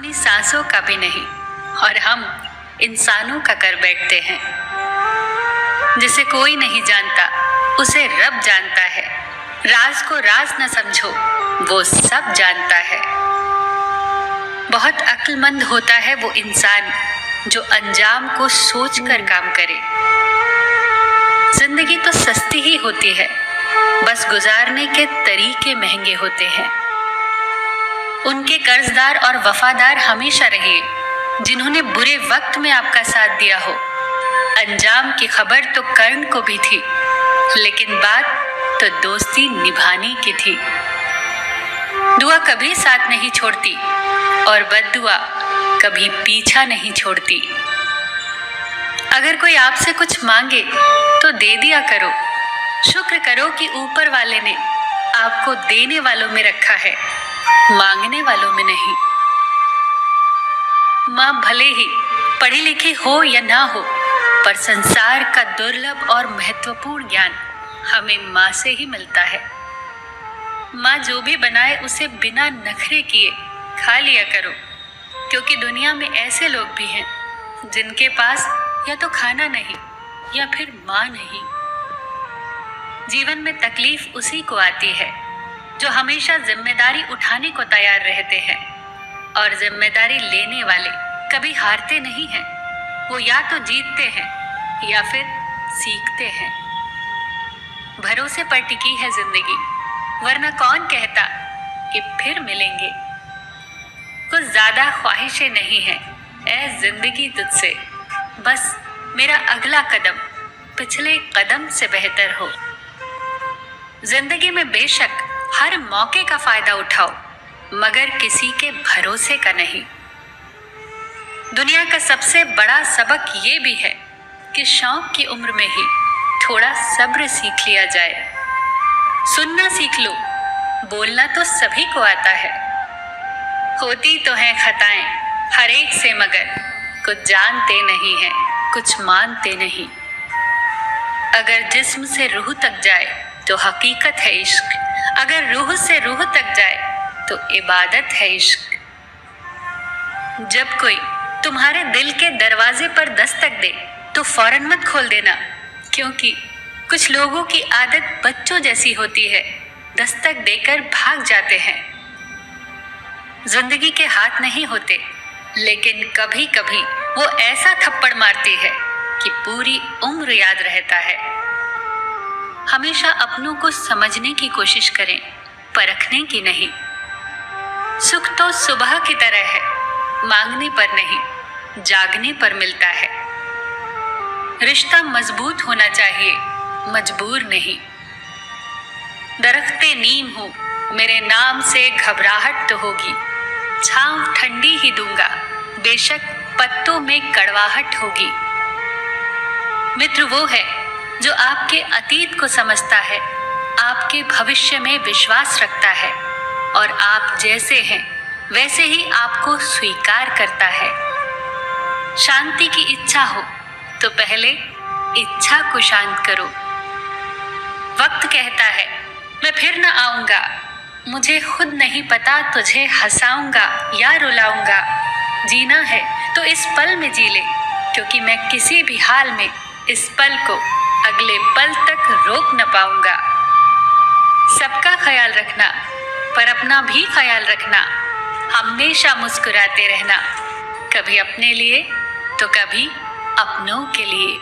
अपनी सांसों का भी नहीं, और हम इंसानों का कर बैठते हैं। जिसे कोई नहीं जानता उसे रब जानता है। राज को राज न समझो, वो सब जानता है। बहुत अक्लमंद होता है वो इंसान जो अंजाम को सोचकर काम करे। जिंदगी तो सस्ती ही होती है, बस गुजारने के तरीके महंगे होते हैं। उनके कर्जदार और वफादार हमेशा रहिए जिन्होंने बुरे वक्त में आपका साथ दिया हो। अंजाम की खबर तो कर्ण को भी थी, लेकिन बात तो दोस्ती निभाने की थी। दुआ कभी साथ नहीं छोड़ती और बद्दुआ कभी पीछा नहीं छोड़ती। अगर कोई आपसे कुछ मांगे तो दे दिया करो। शुक्र करो कि ऊपर वाले ने आपको देने वालों में रखा है, मांगने वालों में नहीं। माँ भले ही पढ़ी लिखी हो या ना हो, पर संसार का दुर्लभ और महत्वपूर्ण ज्ञान हमें माँ से ही मिलता है। माँ जो भी बनाए उसे बिना नखरे किए खा लिया करो, क्योंकि दुनिया में ऐसे लोग भी हैं जिनके पास या तो खाना नहीं या फिर माँ नहीं। जीवन में तकलीफ उसी को आती है जो हमेशा जिम्मेदारी उठाने को तैयार रहते हैं, और जिम्मेदारी लेने वाले कभी हारते नहीं हैं। वो या तो जीतते हैं या फिर सीखते हैं। भरोसे पर टिकी है जिंदगी, वरना कौन कहता कि फिर मिलेंगे। कुछ ज्यादा ख्वाहिशें नहीं हैं ऐ जिंदगी तुझसे, बस मेरा अगला कदम पिछले कदम से बेहतर हो। जिंदगी में बेशक हर मौके का फायदा उठाओ, मगर किसी के भरोसे का नहीं। दुनिया का सबसे बड़ा सबक ये भी है कि शौक की उम्र में ही थोड़ा सब्र सीख लिया जाए। सुनना सीख लो, बोलना तो सभी को आता है। होती तो हैं खताएं हर एक से, मगर कुछ जानते नहीं हैं, कुछ मानते नहीं। अगर जिस्म से रूह तक जाए तो हकीकत है इश्क, अगर रूह से रूह तक जाए तो इबादत है इश्क। जब कोई तुम्हारे दिल के दरवाजे पर दस्तक दे तो फौरन मत खोल देना, क्योंकि कुछ लोगों की आदत बच्चों जैसी होती है, दस्तक देकर भाग जाते हैं। जिंदगी के हाथ नहीं होते, लेकिन कभी कभी वो ऐसा थप्पड़ मारती है कि पूरी उम्र याद रहता है। हमेशा अपनों को समझने की कोशिश करें, परखने की नहीं। सुख तो सुबह की तरह है, मांगने पर नहीं, जागने पर मिलता है। रिश्ता मजबूत होना चाहिए, मजबूर नहीं। दरख्ते नीम हूं, मेरे नाम से घबराहट तो होगी। छांव ठंडी ही दूंगा, बेशक पत्तों में कड़वाहट होगी। मित्र वो है जो आपके अतीत को समझता है, आपके भविष्य में विश्वास रखता है, और आप जैसे हैं वैसे ही आपको स्वीकार करता है। शांति की इच्छा हो तो पहले इच्छा को शांत करो। वक्त कहता है मैं फिर न आऊंगा, मुझे खुद नहीं पता तुझे हंसाऊंगा या रुलाऊंगा। जीना है तो इस पल में जी ले, क्योंकि मैं किसी भी हाल में इस पल को अगले पल तक रोक न पाऊंगा। सबका ख्याल रखना, पर अपना भी ख्याल रखना। हमेशा मुस्कुराते रहना, कभी अपने लिए तो कभी अपनों के लिए।